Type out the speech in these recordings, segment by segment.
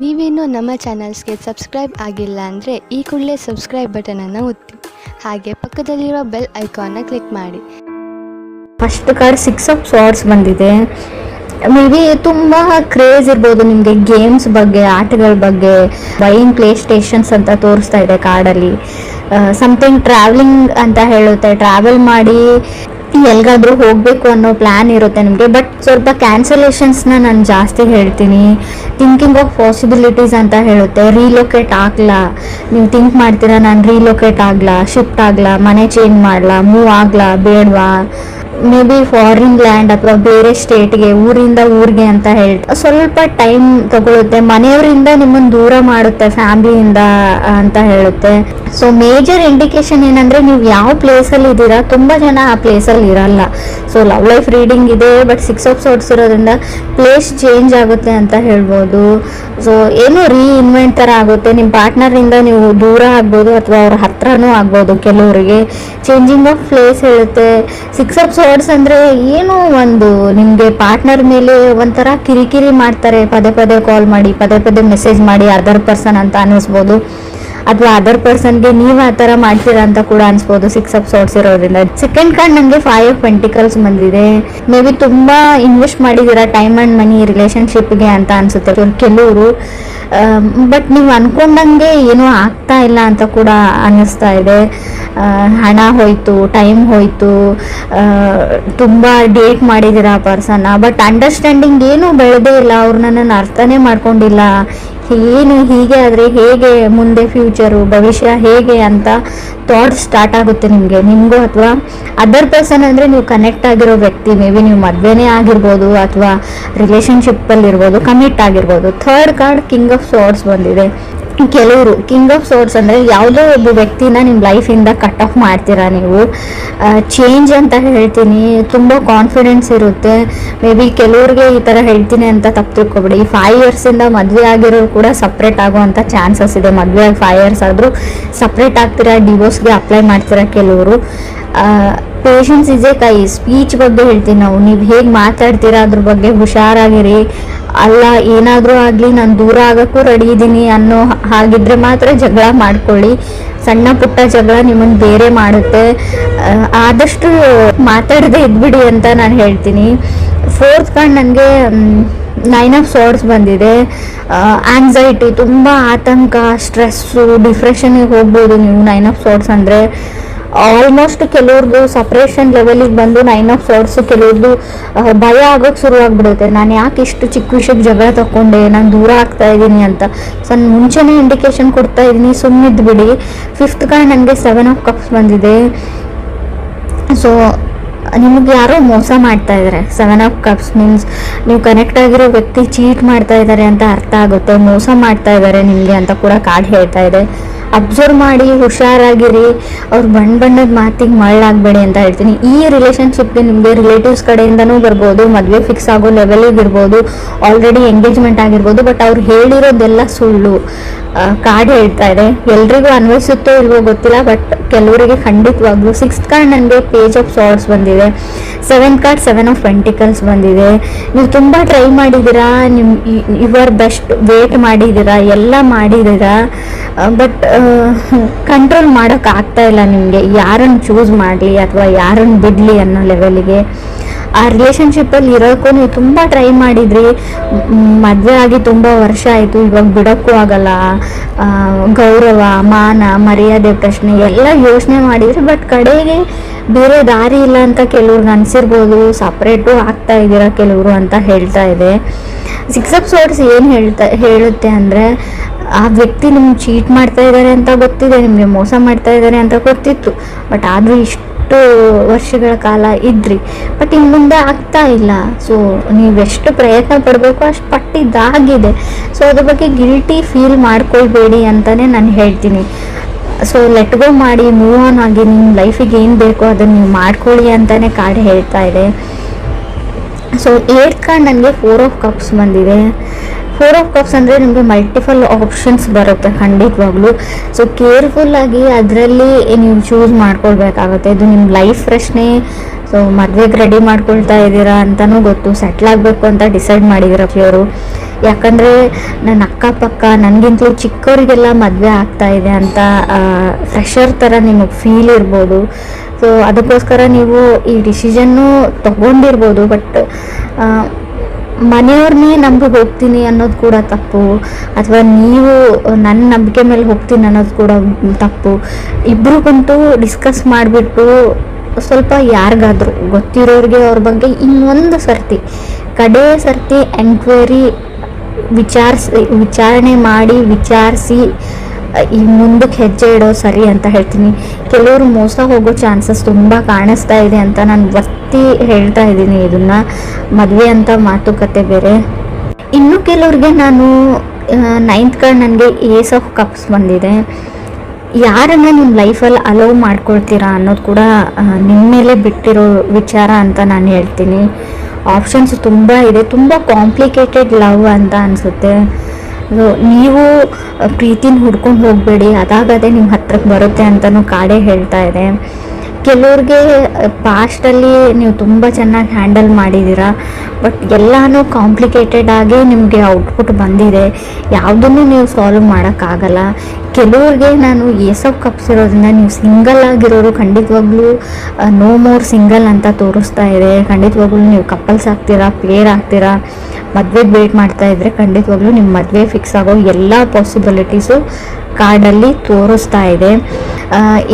ನೀವೇನು ನಮ್ಮ ಚಾನಲ್ಸ್ಗೆ ಸಬ್ಸ್ಕ್ರೈಬ್ ಆಗಿಲ್ಲ ಅಂದರೆ ಈ ಕೂಡಲೇ ಸಬ್ಸ್ಕ್ರೈಬ್ ಬಟನನ್ನು ಒತ್ತಿ, ಹಾಗೆ ಪಕ್ಕದಲ್ಲಿರುವ ಬೆಲ್ ಐಕಾನ್ನ ಕ್ಲಿಕ್ ಮಾಡಿ. ಫಸ್ಟ್ ಕಾರ್ಡ್ 6 ಆಫ್ ಸ್ವಾರ್ಡ್ಸ್ ಬಂದಿದೆ. ಮೇ ಬಿ ತುಂಬ ಕ್ರೇಜ್ ಇರ್ಬೋದು ನಿಮಗೆ ಗೇಮ್ಸ್ ಬಗ್ಗೆ, ಆಟಗಳ ಬಗ್ಗೆ. ಬೈಯಿಂಗ್ ಪ್ಲೇ ಸ್ಟೇಷನ್ಸ್ ಅಂತ ತೋರಿಸ್ತಾ ಇದೆ ಕಾರ್ಡಲ್ಲಿ. ಸಮಥಿಂಗ್ ಟ್ರಾವೆಲಿಂಗ್ ಅಂತ ಹೇಳುತ್ತೆ, ಟ್ರಾವೆಲ್ ಮಾಡಿ ಎಲ್ಗಾದ್ರೂ ಹೋಗಬೇಕು ಅನ್ನೋ ಪ್ಲ್ಯಾನ್ ಇರುತ್ತೆ ನಿಮಗೆ. ಬಟ್ ಸ್ವಲ್ಪ ಕ್ಯಾನ್ಸಲೇಷನ್ಸ್ನ ನಾನು ಜಾಸ್ತಿ ಹೇಳ್ತೀನಿ. ಥಿಂಕಿಂಗ್ ಆಫ್ ಪಾಸಿಬಿಲಿಟೀಸ್ ಅಂತ ಹೇಳುತ್ತೆ. ರೀಲೊಕೇಟ್ ಆಗಲ್ಲ, ನೀವು ಥಿಂಕ್ ಮಾಡ್ತೀರಾ ನಾನು ರೀಲೊಕೇಟ್ ಆಗಲ್ಲ, ಶಿಫ್ಟ್ ಆಗಲ್ಲ, ಮನೆ ಚೇಂಜ್ ಮಾಡಲ್ಲ, ಮೂವ್ ಆಗಲ್ಲ, ಬೇಡವಾ, ಮೇ ಬಿ ಫಾರಿನ್ ಲ್ಯಾಂಡ್ ಅಥವಾ ಬೇರೆ ಸ್ಟೇಟ್ಗೆ, ಊರಿಂದ ಊರಿಗೆ ಅಂತ ಸ್ವಲ್ಪ ಟೈಮ್ ತಗೊಳುತ್ತೆ. ಮನೆಯವರಿಂದ ನಿಮ್ಮನ್ನು ದೂರ ಮಾಡುತ್ತೆ, ಫ್ಯಾಮಿಲಿಯಿಂದ ಅಂತ ಹೇಳುತ್ತೆ. ಸೊ ಮೇಜರ್ ಇಂಡಿಕೇಶನ್ ಏನಂದ್ರೆ ನೀವು ಯಾವ ಪ್ಲೇಸಲ್ಲಿ ಇದ್ದೀರಾ, ತುಂಬ ಜನ ಆ ಪ್ಲೇಸಲ್ಲಿ ಇರಲ್ಲ. ಸೊ ಲವ್ ಲೈಫ್ ರೀಡಿಂಗ್ ಇದೆ, ಬಟ್ 6 ಆಫ್ ಸ್ವಾರ್ಡ್ಸ್ ಇರೋದ್ರಿಂದ ಪ್ಲೇಸ್ ಚೇಂಜ್ ಆಗುತ್ತೆ ಅಂತ ಹೇಳ್ಬೋದು. ಸೊ ಏನೋ ರೀಇನ್ವೆಂಟ್ ಥರ ಆಗುತ್ತೆ. ನಿಮ್ಮ ಪಾರ್ಟ್ನರಿಂದ ನೀವು ದೂರ ಆಗ್ಬೋದು ಅಥವಾ ಅವ್ರ ಹತ್ರನೂ ಆಗ್ಬೋದು. ಕೆಲವರಿಗೆ ಚೇಂಜಿಂಗ್ ಆಫ್ ಪ್ಲೇಸ್ ಹೇಳುತ್ತೆ. 6 ಆಫ್ ಸ್ವಾರ್ಡ್ಸ್ ಅಂದರೆ ಏನು, ಒಂದು ನಿಮಗೆ ಪಾರ್ಟ್ನರ್ ಮೇಲೆ ಒಂಥರ ಕಿರಿಕಿರಿ ಮಾಡ್ತಾರೆ. ಪದೇ ಪದೇ ಕಾಲ್ ಮಾಡಿ, ಪದೇ ಪದೇ ಮೆಸೇಜ್ ಮಾಡಿ, ಅದರ್ ಪರ್ಸನ್ ಅಂತ ಅನ್ನಿಸ್ಬೋದು. ಅಥವಾ ಅದರ್ ಪರ್ಸನ್ಗೆ ನೀವು ಆ ಥರ ಮಾಡ್ತೀರಾ ಅಂತ ಕೂಡ ಅನ್ಸ್ಬೋದು 6 ಆಫ್ ಸ್ವಾರ್ಡ್ಸ್ ಇರೋದ್ರಿಂದ. ಸೆಕೆಂಡ್ ಕಾರ್ಡ್ ನನಗೆ 5 ಆಫ್ ಪೆಂಟಿಕಲ್ಸ್ ಬಂದಿದೆ. ಮೇ ಬಿ ತುಂಬ ಇನ್ವೆಸ್ಟ್ ಮಾಡಿದ್ದೀರಾ ಟೈಮ್ ಆ್ಯಂಡ್ ಮನಿ ರಿಲೇಷನ್ಶಿಪ್ಗೆ ಅಂತ ಅನ್ಸುತ್ತೆ ಕೆಲವರು. ಬಟ್ ನೀವು ಅನ್ಕೊಂಡಂಗೆ ಏನೂ ಆಗ್ತಾ ಇಲ್ಲ ಅಂತ ಕೂಡ ಅನ್ನಿಸ್ತಾ ಇದೆ. ಹಣ ಹೋಯ್ತು, ಟೈಮ್ ಹೋಯ್ತು, ತುಂಬ ಡೇಟ್ ಮಾಡಿದ್ದೀರಾ ಆ ಪರ್ಸನ್ನ. ಬಟ್ ಅಂಡರ್ಸ್ಟ್ಯಾಂಡಿಂಗ್ ಏನೂ ಬೆಳೆದೇ ಇಲ್ಲ, ಅವ್ರು ನನ್ನನ್ನು ಅರ್ಥನೇ ಮಾಡ್ಕೊಂಡಿಲ್ಲ. ಏನು ಹೀಗೆ ಆದರೆ ಹೇಗೆ, ಮುಂದೆ ಫ್ಯೂಚರು ಭವಿಷ್ಯ ಹೇಗೆ ಅಂತ ಥಾಟ್ಸ್ ಸ್ಟಾರ್ಟ್ ಆಗುತ್ತೆ ನಿಮಗೂ ಅಥವಾ ಅದರ್ ಪರ್ಸನ್ ಅಂದರೆ ನೀವು ಕನೆಕ್ಟ್ ಆಗಿರೋ ವ್ಯಕ್ತಿ. ಮೇ ಬಿ ನೀವು ಮದುವೆನೇ ಆಗಿರ್ಬೋದು ಅಥವಾ ರಿಲೇಷನ್ಶಿಪ್ಪಲ್ಲಿ ಇರ್ಬೋದು, ಕಮಿಟ್ ಆಗಿರ್ಬೋದು. ಥರ್ಡ್ ಕಾರ್ಡ್ ಕಿಂಗ್ ಆಫ್ ಸ್ವಾರ್ಡ್ಸ್ ಬಂದಿದೆ. ಕೆಲವರು ಕಿಂಗ್ ಆಫ್ ಸ್ವಾರ್ಡ್ಸ್ ಅಂದರೆ ಯಾವುದೋ ಒಬ್ಬ ವ್ಯಕ್ತಿನ ನಿಮ್ಮ ಲೈಫಿಂದ ಕಟ್ ಆಫ್ ಮಾಡ್ತೀರಾ ನೀವು. ಚೇಂಜ್ ಅಂತ ಹೇಳ್ತೀನಿ. ತುಂಬ ಕಾನ್ಫಿಡೆನ್ಸ್ ಇರುತ್ತೆ. ಮೇ ಬಿ ಕೆಲವ್ರಿಗೆ ಈ ಥರ ಹೇಳ್ತೀನಿ ಅಂತ ತಪ್ಪು ತಿಳ್ಕೊಬೇಡಿ. 5 ಇಯರ್ಸಿಂದ ಮದುವೆ ಆಗಿರೋರು ಕೂಡ ಸಪ್ರೇಟ್ ಆಗುವಂಥ ಚಾನ್ಸಸ್ ಇದೆ. ಮದುವೆ ಆಗಿ 5 ಇಯರ್ಸ್ ಆದರೂ ಸಪ್ರೇಟ್ ಆಗ್ತೀರಾ, ಡಿವೋರ್ಸ್ಗೆ ಅಪ್ಲೈ ಮಾಡ್ತೀರಾ ಕೆಲವರು. ಪೇಷನ್ಸ್ ಇಸ್ ಎ ಕೈ. ಸ್ಪೀಚ್ ಬಗ್ಗೆ ಹೇಳ್ತೀನಿ ನಾವು. ನೀವು ಹೇಗೆ ಮಾತಾಡ್ತೀರಾ ಅದ್ರ ಬಗ್ಗೆ ಹುಷಾರಾಗಿರಿ. ಅಲ್ಲ ಏನಾದರೂ ಆಗಲಿ ನಾನು ದೂರ ಆಗೋಕ್ಕೂ ರೆಡಿ ಇದ್ದೀನಿ ಅನ್ನೋ ಹಾಗಿದ್ರೆ ಮಾತ್ರ ಜಗಳ ಮಾಡ್ಕೊಳ್ಳಿ. ಸಣ್ಣ ಪುಟ್ಟ ಜಗಳ ನಿಮ್ಮನ್ನು ಬೇರೆ ಮಾಡುತ್ತೆ. ಆದಷ್ಟು ಮಾತಾಡದೆ ಇದ್ಬಿಡಿ ಅಂತ ನಾನು ಹೇಳ್ತೀನಿ. ಫೋರ್ತ್ ಕಾರ್ಡ್ ನನಗೆ 9 ಆಫ್ ಸ್ವಾರ್ಡ್ಸ್ ಬಂದಿದೆ. ಆಂಗ್ಸೈಟಿ, ತುಂಬ ಆತಂಕ, ಸ್ಟ್ರೆಸ್ಸು, ಡಿಪ್ರೆಷನ್ಗೆ ಹೋಗ್ಬೋದು ನೀವು 9 ಆಫ್ ಸ್ವಾರ್ಡ್ಸ್ ಅಂದರೆ. ಆಲ್ಮೋಸ್ಟ್ ಕೆಲವ್ರದ್ದು ಸಪ್ರೇಷನ್ ಲೆವೆಲಿಗೆ ಬಂದು 9 ಆಫ್ ಸ್ವಾರ್ಡ್ಸ್ ಕೆಲವ್ರದ್ದು ಭಯ ಆಗೋಕ್ಕೆ ಶುರುವಾಗ್ಬಿಡುತ್ತೆ. ನಾನು ಯಾಕೆ ಇಷ್ಟು ಚಿಕ್ಕ ವಿಷಯಕ್ಕೆ ಜಗಳ ತಗೊಂಡೆ, ನಾನು ದೂರ ಆಗ್ತಾ ಇದ್ದೀನಿ ಅಂತ. ಸೊ ನಾನು ಮುಂಚೆನೇ ಇಂಡಿಕೇಶನ್ ಕೊಡ್ತಾ ಇದ್ದೀನಿ, ಸುಮ್ಮನಿದ್ದು ಬಿಡಿ. ಫಿಫ್ತ್ ಕಾರ್ಡ್ ನನಗೆ 7 ಆಫ್ ಕಪ್ಸ್ ಬಂದಿದೆ. ಸೊ ನಿಮಗೆ ಯಾರೋ ಮೋಸ ಮಾಡ್ತಾ ಇದ್ದಾರೆ. 7 ಆಫ್ ಕಪ್ಸ್ ಮೀನ್ಸ್ ನೀವು ಕನೆಕ್ಟ್ ಆಗಿರೋ ವ್ಯಕ್ತಿ ಚೀಟ್ ಮಾಡ್ತಾ ಇದ್ದಾರೆ ಅಂತ ಅರ್ಥ ಆಗುತ್ತೆ. ಮೋಸ ಮಾಡ್ತಾ ಇದ್ದಾರೆ ನಿಮಗೆ ಅಂತ ಕೂಡ ಕಾರ್ಡ್ ಹೇಳ್ತಾ ಇದೆ. ಅಬ್ಸರ್ವ್ ಮಾಡಿ, ಹುಷಾರಾಗಿರಿ. ಅವ್ರು ಬಣ್ಣದ ಮಾತಿಗೆ ಮಳ್ಳಾಗಬೇಡಿ ಅಂತ ಹೇಳ್ತೀನಿ. ಈ ರಿಲೇಷನ್ಶಿಪ್ಗೆ ನಿಮಗೆ ರಿಲೇಟಿವ್ಸ್ ಕಡೆಯಿಂದನೂ ಬರ್ಬೋದು, ಮದುವೆ ಫಿಕ್ಸ್ ಆಗೋ ಲೆವೆಲಿಗೆ ಇರ್ಬೋದು, ಆಲ್ರೆಡಿ ಎಂಗೇಜ್ಮೆಂಟ್ ಆಗಿರ್ಬೋದು. ಬಟ್ ಅವ್ರು ಹೇಳಿರೋದೆಲ್ಲ ಸುಳ್ಳು ಕಾರ್ಡ್ ಹೇಳ್ತಾ ಇದೆ. ಎಲ್ರಿಗೂ ಅನ್ವಯಿಸುತ್ತೋ ಇಲ್ವೋ ಗೊತ್ತಿಲ್ಲ, ಬಟ್ ಕೆಲವರಿಗೆ ಖಂಡಿತವಾಗ್ಲೂ. 6th ಕಾರ್ಡ್ ನನಗೆ ಪೇಜ್ ಆಫ್ ಸ್ವಾರ್ಡ್ಸ್ ಬಂದಿದೆ. 7th ಕಾರ್ಡ್ 7 ಆಫ್ ಪೆಂಟಿಕಲ್ಸ್ ಬಂದಿದೆ. ನೀವು ತುಂಬ ಟ್ರೈ ಮಾಡಿದ್ದೀರಾ, ಯುವರ್ ಬೆಸ್ಟ್ ವೇಟ್ ಮಾಡಿದ್ದೀರಾ, ಎಲ್ಲ ಮಾಡಿದ್ದೀರಾ. ಬಟ್ ಕಂಟ್ರೋಲ್ ಮಾಡೋಕೆ ಆಗ್ತಾ ಇಲ್ಲ ನಿಮಗೆ. ಯಾರನ್ನು ಚೂಸ್ ಮಾಡಲಿ ಅಥವಾ ಯಾರನ್ನು ಬಿಡಲಿ ಅನ್ನೋ ಲೆವೆಲಿಗೆ. ಆ ರಿಲೇಷನ್ಶಿಪ್ಪಲ್ಲಿ ಇರೋಕ್ಕೂ ನೀವು ತುಂಬ ಟ್ರೈ ಮಾಡಿದ್ರಿ. ಮದುವೆ ಆಗಿ ತುಂಬ ವರ್ಷ ಆಯಿತು, ಇವಾಗ ಬಿಡೋಕ್ಕೂ ಆಗಲ್ಲ. ಗೌರವ, ಮಾನ, ಮರ್ಯಾದೆ ಪ್ರಶ್ನೆ ಎಲ್ಲ ಯೋಚನೆ ಮಾಡಿದ್ರಿ. ಬಟ್ ಕಡೆಗೆ ಬೇರೆ ದಾರಿ ಇಲ್ಲ ಅಂತ ಕೆಲವ್ರಿಗೆ ಅನಿಸಿರ್ಬೋದು. ಸಪ್ರೇಟು ಆಗ್ತಾ ಇದ್ದೀರಾ ಕೆಲವರು ಅಂತ ಹೇಳ್ತಾ ಇದೆ. 6 ಆಫ್ ಸ್ವಾರ್ಡ್ಸ್ ಏನು ಹೇಳುತ್ತೆ ಅಂದರೆ, ಆ ವ್ಯಕ್ತಿ ನಿಮ್ಗೆ ಚೀಟ್ ಮಾಡ್ತಾ ಇದ್ದಾರೆ ಅಂತ ಗೊತ್ತಿದೆ, ನಿಮಗೆ ಮೋಸ ಮಾಡ್ತಾ ಇದ್ದಾರೆ ಅಂತ ಗೊತ್ತಿತ್ತು. ಬಟ್ ಆದರೂ ಇಷ್ಟು ವರ್ಷಗಳ ಕಾಲ ಇದ್ರಿ, ಬಟ್ ಇನ್ನು ಮುಂದೆ ಆಗ್ತಾ ಇಲ್ಲ. ಸೊ ನೀವೆಷ್ಟು ಪ್ರಯತ್ನ ಪಡಬೇಕು ಅಷ್ಟು ಪಟ್ಟಿದ್ದಾಗಿದೆ. ಸೊ ಅದ್ರ ಬಗ್ಗೆ ಗಿಲ್ಟಿ ಫೀಲ್ ಮಾಡ್ಕೊಳ್ಬೇಡಿ ಅಂತಲೇ ನಾನು ಹೇಳ್ತೀನಿ. ಸೊ ಲೆಟ್ ಗೋ ಮಾಡಿ, ಮೂವ್ ಆನ್ ಆಗಿ, ನಿಮ್ಮ ಲೈಫಿಗೆ ಏನು ಬೇಕೋ ಅದನ್ನು ನೀವು ಮಾಡ್ಕೊಳ್ಳಿ ಅಂತಲೇ ಕಾರ್ಡ್ ಹೇಳ್ತಾ ಇದೆ. ಸೊ 8th ಕಾರ್ಡ್ ನನಗೆ 4 ಆಫ್ ಕಪ್ಸ್ ಬಂದಿದೆ. 4 ಆಫ್ ಕಪ್ಸ್ ಅಂದರೆ ನಿಮಗೆ ಮಲ್ಟಿಪಲ್ ಆಪ್ಷನ್ಸ್ ಬರುತ್ತೆ ಖಂಡಿತವಾಗ್ಲೂ. ಸೊ ಕೇರ್ಫುಲ್ಲಾಗಿ ಅದರಲ್ಲಿ ನೀವು ಚೂಸ್ ಮಾಡ್ಕೊಳ್ಬೇಕಾಗುತ್ತೆ. ಇದು ನಿಮ್ಮ ಲೈಫ್ ಪ್ರಶ್ನೆ. ಸೊ ಮದುವೆಗೆ ರೆಡಿ ಮಾಡ್ಕೊಳ್ತಾ ಇದ್ದೀರಾ ಅಂತಲೂ ಗೊತ್ತು, ಸೆಟ್ಲ್ ಆಗಬೇಕು ಅಂತ ಡಿಸೈಡ್ ಮಾಡಿದ್ದೀರಾ ಕೆಲವರು. ಯಾಕಂದರೆ ನನ್ನ ಅಕ್ಕಪಕ್ಕ ನನಗಿಂತಲೂ ಚಿಕ್ಕವರಿಗೆಲ್ಲ ಮದುವೆ ಆಗ್ತಾ ಇದೆ ಅಂತ ಫ್ರೆಶರ್ ಥರ ನಿಮಗೆ ಫೀಲ್ ಇರ್ಬೋದು. ಸೊ ಅದಕ್ಕೋಸ್ಕರ ನೀವು ಈ ಡಿಸಿಷನ್ನು ತೊಗೊಂಡಿರ್ಬೋದು. ಬಟ್ ಮನೆಯವ್ರನ್ನೇ ನಂಬಿ ಹೋಗ್ತೀನಿ ಅನ್ನೋದು ಕೂಡ ತಪ್ಪು, ಅಥವಾ ನೀವು ನನ್ನ ನಂಬಿಕೆ ಮೇಲೆ ಹೋಗ್ತೀನಿ ಅನ್ನೋದು ಕೂಡ ತಪ್ಪು. ಇಬ್ಬರಿಗಂತೂ ಡಿಸ್ಕಸ್ ಮಾಡಿಬಿಟ್ಟು ಸ್ವಲ್ಪ ಯಾರಿಗಾದ್ರೂ ಗೊತ್ತಿರೋರಿಗೆ ಅವ್ರ ಬಗ್ಗೆ ಇನ್ನೊಂದು ಕಡೆ ಸರ್ತಿ ಎಂಕ್ವೈರಿ ವಿಚಾರಣೆ ಮಾಡಿ ವಿಚಾರಿಸಿ ಈ ಮುಂದಕ್ಕೆ ಹೆಜ್ಜೆ ಇಡೋ ಸರಿ ಅಂತ ಹೇಳ್ತೀನಿ. ಕೆಲವರು ಮೋಸ ಹೋಗೋ ಚಾನ್ಸಸ್ ತುಂಬ ಕಾಣಿಸ್ತಾ ಇದೆ ಅಂತ ನಾನು ಒತ್ತಿ ಹೇಳ್ತಾ ಇದ್ದೀನಿ. ಇದನ್ನು ಮದುವೆ ಅಂತ ಮಾತುಕತೆ ಬೇರೆ. ಇನ್ನು ಕೆಲವ್ರಿಗೆ ನಾನು 9th ಕಾರ್ಡ್ ನನಗೆ ಏಸ್ ಆಫ್ ಕಪ್ಸ್ ಬಂದಿದೆ. ಯಾರನ್ನ ನಿಮ್ಮ ಲೈಫಲ್ಲಿ ಅಲೋವ್ ಮಾಡ್ಕೊಳ್ತೀರಾ ಅನ್ನೋದು ಕೂಡ ನಿಮ್ಮ ಮೇಲೆ ಬಿಟ್ಟಿರೋ ವಿಚಾರ ಅಂತ ನಾನು ಹೇಳ್ತೀನಿ. ಆಪ್ಷನ್ಸ್ ತುಂಬ ಇದೆ, ತುಂಬ ಕಾಂಪ್ಲಿಕೇಟೆಡ್ ಲವ್ ಅಂತ ಅನಿಸುತ್ತೆ. ನೀವು ಪ್ರೀತಿನ ಹುಡ್ಕೊಂಡು ಹೋಗಬೇಡಿ, ಅದಾಗದೇ ನಿಮ್ಮ ಹತ್ರಕ್ಕೆ ಬರುತ್ತೆ ಅಂತಲೂ ಕಾಡೇ ಹೇಳ್ತಾ ಇದೆ. ಕೆಲವ್ರಿಗೆ ಪಾಸ್ಟಲ್ಲಿ ನೀವು ತುಂಬ ಚೆನ್ನಾಗಿ ಹ್ಯಾಂಡಲ್ ಮಾಡಿದ್ದೀರಾ, ಬಟ್ ಎಲ್ಲನೂ ಕಾಂಪ್ಲಿಕೇಟೆಡ್ ಆಗಿ ನಿಮಗೆ ಔಟ್ಪುಟ್ ಬಂದಿದೆ. ಯಾವುದನ್ನು ನೀವು ಸಾಲ್ವ್ ಮಾಡೋಕ್ಕಾಗಲ್ಲ. ಕೆಲವ್ರಿಗೆ ನಾನು ಏಸ್ ಆಫ್ ಕಪ್ಸ್ ಇರೋದ್ರಿಂದ ನೀವು ಸಿಂಗಲ್ ಆಗಿರೋರು ಖಂಡಿತವಾಗ್ಲೂ ನೋ ಮೋರ್ ಸಿಂಗಲ್ ಅಂತ ತೋರಿಸ್ತಾ ಇದೆ. ಖಂಡಿತವಾಗ್ಲೂ ನೀವು ಕಪಲ್ಸ್ ಆಗ್ತೀರಾ, ಪೇರ್ ಆಗ್ತೀರಾ. ಮದುವೆಗೆ ವೇಟ್ ಮಾಡ್ತಾ ಇದ್ದರೆ ಖಂಡಿತವಾಗ್ಲೂ ನಿಮ್ಮ ಮದುವೆ ಫಿಕ್ಸ್ ಆಗೋ ಎಲ್ಲ ಪಾಸಿಬಿಲಿಟೀಸು ಕಾರ್ಡಲ್ಲಿ ತೋರಿಸ್ತಾ ಇದೆ.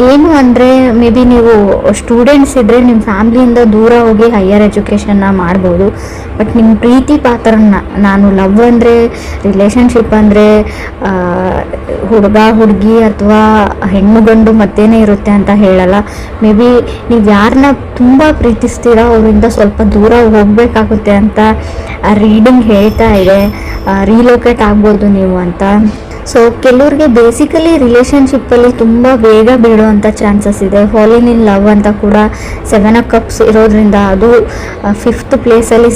ಏನು ಅಂದರೆ ಮೇ ಬಿ ನೀವು ಸ್ಟೂಡೆಂಟ್ಸ್ ಇದ್ದರೆ ನಿಮ್ಮ ಫ್ಯಾಮ್ಲಿಯಿಂದ ದೂರ ಹೋಗಿ ಹೈಯರ್ ಎಜುಕೇಷನ್ನ ಮಾಡ್ಬೋದು. ಬಟ್ ನಿಮ್ಮ ಪ್ರೀತಿ ಪಾತ್ರನ, ನಾನು ಲವ್ ಅಂದರೆ ರಿಲೇಷನ್ಶಿಪ್ ಅಂದರೆ ಹುಡುಗ ಹುಡುಗಿ ಅಥವಾ ಹೆಣ್ಣು ಗಂಡು ಮತ್ತೇನೇ ಇರುತ್ತೆ ಅಂತ ಹೇಳಲ್ಲ. ಮೇ ಬಿ ನೀವು ಯಾರನ್ನ ತುಂಬ ಪ್ರೀತಿಸ್ತೀರಾ ಅವರಿಂದ ಸ್ವಲ್ಪ ದೂರ ಹೋಗಬೇಕಾಗುತ್ತೆ ಅಂತ ರೀಡಿಂಗ್ ಹೇಳ್ತಾ ಇದೆ. ರೀಲೋಕೇಟ್ ಆಗ್ಬೋದು ನೀವು ಅಂತ. ಸೊ ಕೆಲವ್ರಿಗೆ ಬೇಸಿಕಲಿ ರಿಲೇಷನ್ಶಿಪ್ಪಲ್ಲಿ ತುಂಬ ಬೇಗ ಬೀಳುವಂಥ ಚಾನ್ಸಸ್ ಇದೆ. ಫಾಲಿನ್ ಇನ್ ಲವ್ ಅಂತ ಕೂಡ 7 ಆಫ್ ಕಪ್ಸ್ ಇರೋದ್ರಿಂದ, ಅದು 5th ಪ್ಲೇಸಲ್ಲಿ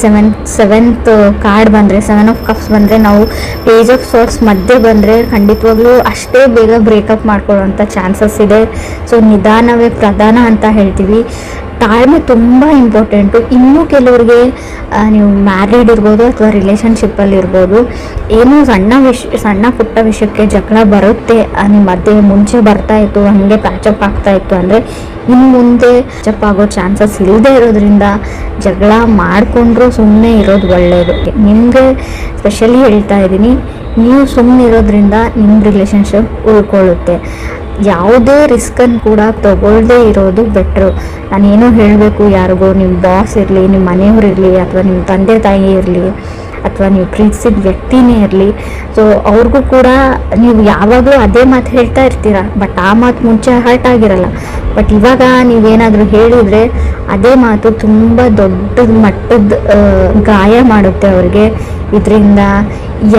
ಸೆವೆಂತ್ ಕಾರ್ಡ್ ಬಂದರೆ, 7 ಆಫ್ ಕಪ್ಸ್ ಬಂದರೆ, ನಾವು ಪೇಜ್ ಆಫ್ ಸಾರ್ಟ್ಸ್ ಮಧ್ಯೆ ಬಂದರೆ ಖಂಡಿತವಾಗ್ಲೂ ಅಷ್ಟೇ ಬೇಗ ಬ್ರೇಕಪ್ ಮಾಡ್ಕೊಳ್ಳೋವಂಥ ಚಾನ್ಸಸ್ ಇದೆ. ಸೊ ನಿಧಾನವೇ ಪ್ರಧಾನ ಅಂತ ಹೇಳ್ತೀವಿ. ತಾಳ್ಮೆ ತುಂಬ ಇಂಪಾರ್ಟೆಂಟು. ಇನ್ನೂ ಕೆಲವ್ರಿಗೆ ನೀವು ಮ್ಯಾರಿಡ್ ಇರ್ಬೋದು ಅಥವಾ ರಿಲೇಷನ್ಶಿಪ್ಪಲ್ಲಿ ಇರ್ಬೋದು, ಏನೋ ಸಣ್ಣ ಪುಟ್ಟ ವಿಷಯಕ್ಕೆ ಜಗಳ ಬರುತ್ತೆ ನಿಮ್ಮ ಮಧ್ಯೆ. ಮುಂಚೆ ಬರ್ತಾಯಿತ್ತು, ಹಾಗೆ ಪ್ಯಾಚಪ್ ಆಗ್ತಾಯಿತ್ತು ಅಂದರೆ ಇನ್ನು ಮುಂದೆ ಪ್ಯಾಚಪ್ ಆಗೋ ಚಾನ್ಸಸ್ ಇಲ್ಲದೆ ಇರೋದ್ರಿಂದ ಜಗಳ ಮಾಡಿಕೊಂಡ್ರೂ ಸುಮ್ಮನೆ ಇರೋದು ಒಳ್ಳೆಯದು. ನಿಮಗೆ ಸ್ಪೆಷಲಿ ಹೇಳ್ತಾ ಇದ್ದೀನಿ, ನೀವು ಸುಮ್ಮನೆ ಇರೋದ್ರಿಂದ ನಿಮ್ಮ ರಿಲೇಷನ್ಶಿಪ್ ಉಳ್ಕೊಳ್ಳುತ್ತೆ. ಯಾವುದೇ ರಿಸ್ಕನ್ನು ಕೂಡ ತಗೊಳ್ಳದೇ ಇರೋದು ಬೆಟ್ರು. ನಾನೇನೋ ಹೇಳಬೇಕು ಯಾರಿಗೂ, ನಿಮ್ಮ ಬಾಸ್ ಇರಲಿ, ನಿಮ್ಮ ಮನೆಯವ್ರು ಇರಲಿ, ಅಥವಾ ನಿಮ್ಮ ತಂದೆ ತಾಯಿ ಇರಲಿ, ಅಥವಾ ನೀವು ಪ್ರೀತಿಸಿದ ವ್ಯಕ್ತಿನೇ ಇರಲಿ. ಸೊ ಅವ್ರಿಗೂ ಕೂಡ ನೀವು ಯಾವಾಗಲೂ ಅದೇ ಮಾತು ಹೇಳ್ತಾ ಇರ್ತೀರ, ಬಟ್ ಆ ಮಾತು ಮುಂಚೆ ಹರ್ಟ್ ಆಗಿರಲ್ಲ. ಬಟ್ ಇವಾಗ ನೀವೇನಾದರೂ ಹೇಳಿದರೆ ಅದೇ ಮಾತು ತುಂಬ ದೊಡ್ಡ ಮಟ್ಟದ ಗಾಯ ಮಾಡುತ್ತೆ ಅವ್ರಿಗೆ. ಇದರಿಂದ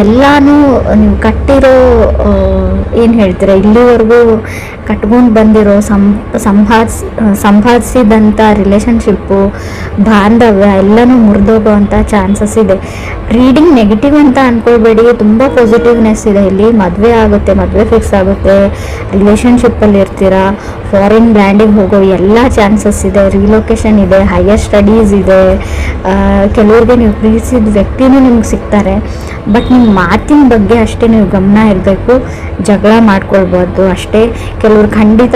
ಎಲ್ಲನೂ ನೀವು ಕಟ್ಟಿರೋ ಏನು ಹೇಳ್ತೀರಾ, ಇಲ್ಲಿವರೆಗೂ ಕಟ್ಕೊಂಡು ಬಂದಿರೋ ಸಂಪಾದಿಸಿದಂಥ ರಿಲೇಷನ್ಶಿಪ್ಪು, ಬಾಂಧವ್ಯ ಎಲ್ಲನೂ ಮುರಿದೋಗೋವಂಥ ಚಾನ್ಸಸ್ ಇದೆ. ರೀಡಿಂಗ್ ನೆಗೆಟಿವ್ ಅಂತ ಅಂದ್ಕೊಳ್ಬೇಡಿ, ತುಂಬ ಪಾಸಿಟಿವ್ನೆಸ್ ಇದೆ ಇಲ್ಲಿ. ಮದುವೆ ಆಗುತ್ತೆ, ಮದುವೆ ಫಿಕ್ಸ್ ಆಗುತ್ತೆ, ರಿಲೇಷನ್ಶಿಪ್ಪಲ್ಲಿ ಇರ್ತೀರಾ, ಫಾರಿನ್ ಲ್ಯಾಂಡಿಗೆ ಹೋಗೋ ಎಲ್ಲ ಚಾನ್ಸಸ್ ಇದೆ, ರಿಲೊಕೇಶನ್ ಇದೆ, ಹೈಯರ್ ಸ್ಟಡೀಸ್ ಇದೆ. ಕೆಲವ್ರಿಗೆ ನೀವು ಪ್ರೀತಿಸಿದ ವ್ಯಕ್ತಿನೂ ನಿಮ್ಗೆ ಸಿಗ್ತಾರೆ. ಬಟ್ ನಿಮ್ಮ ಮಾತಿನ ಬಗ್ಗೆ ಅಷ್ಟೇ ನೀವು ಗಮನ ಇರಬೇಕು. ಜಗಳ ಮಾಡ್ಕೊಳ್ಬಾರ್ದು ಅಷ್ಟೇ. ಕೆಲವ್ರು ಖಂಡಿತ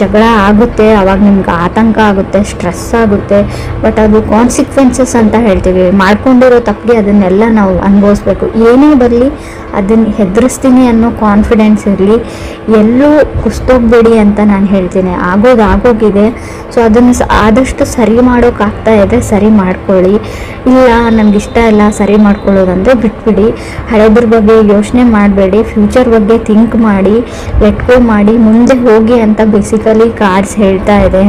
ಜಗಳ ಆಗುತ್ತೆ, ಅವಾಗ ನಿಮ್ಗೆ ಆತಂಕ ಆಗುತ್ತೆ, ಸ್ಟ್ರೆಸ್ ಆಗುತ್ತೆ. ಬಟ್ ಅದು ಕಾನ್ಸಿಕ್ವೆನ್ಸಸ್ ಅಂತ ಹೇಳ್ತೀವಿ. ಮಾಡ್ಕೊಂಡಿರೋ ತಪ್ಪಿಗೆ ಅದನ್ನೆಲ್ಲ ನಾವು ಅನುಭವಿಸ್ಬೇಕು. ಏನೇ ಬರಲಿ ಅದನ್ನು ಹೆದರಿಸ್ತೀನಿ ಅನ್ನೋ ಕಾನ್ಫಿಡೆನ್ಸ್ ಇರಲಿ. ಎಲ್ಲೂ ಕುಸ್ತೋಗ್ಬೇಡಿ ಅಂತ ನಾನು ಹೇಳ್ತೀನಿ. ಆಗೋಗಿದೆ. ಸೊ ಅದನ್ನು ಆದಷ್ಟು ಸರಿ ಮಾಡೋಕ್ಕಾಗ್ತಾ ಇದೆ, ಸರಿ ಮಾಡ್ಕೊಳ್ಳಿ. ಇಲ್ಲ ನನಗಿಷ್ಟ ಇಲ್ಲ ಸರಿ ಮಾಡ್ಕೊಳ್ಳೋದಂದರೆ ಬಿಟ್ಬಿಡಿ. ಹಳೆದ್ರ ಬಗ್ಗೆ ಯೋಚನೆ ಮಾಡಬೇಡಿ, ಫ್ಯೂಚರ್ ಬಗ್ಗೆ ಥಿಂಕ್ ಮಾಡಿ, ಲೆಟ್ ಗೋ ಮಾಡಿ, ಮುಂದೆ ಹೋಗಿ ಅಂತ ಬೇಸಿಕಲಿ ಕಾರ್ಡ್ಸ್ ಹೇಳ್ತಾ ಇದೆ.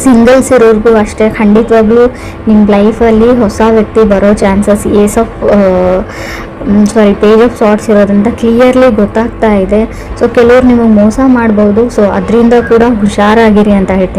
ಸಿಂಗಲ್ಸ್ ಇರೋರ್ಗೂ ಅಷ್ಟೇ, ಖಂಡಿತವಾಗ್ಲೂ ನಿಮ್ಮ ಲೈಫಲ್ಲಿ ಹೊಸ ವ್ಯಕ್ತಿ ಬರೋ ಚಾನ್ಸಸ್ ಪೇಜ್ ಆಫ್ ಸಾರ್ಟ್ಸ್ ಇರೋದ್ರಿಂದ ಕ್ಲಿಯರ್ಲಿ ಗೊತ್ತಾಗ್ತಾ ಇದೆ. ಸೊ ಕೆಲವ್ರು ನಿಮಗೆ ಮೋಸ ಮಾಡ್ಬೋದು. ಸೊ ಅದರಿಂದ ಕೂಡ ಹುಷಾರಾಗಿರಿ ಅಂತ ಹೇಳ್ತೀನಿ.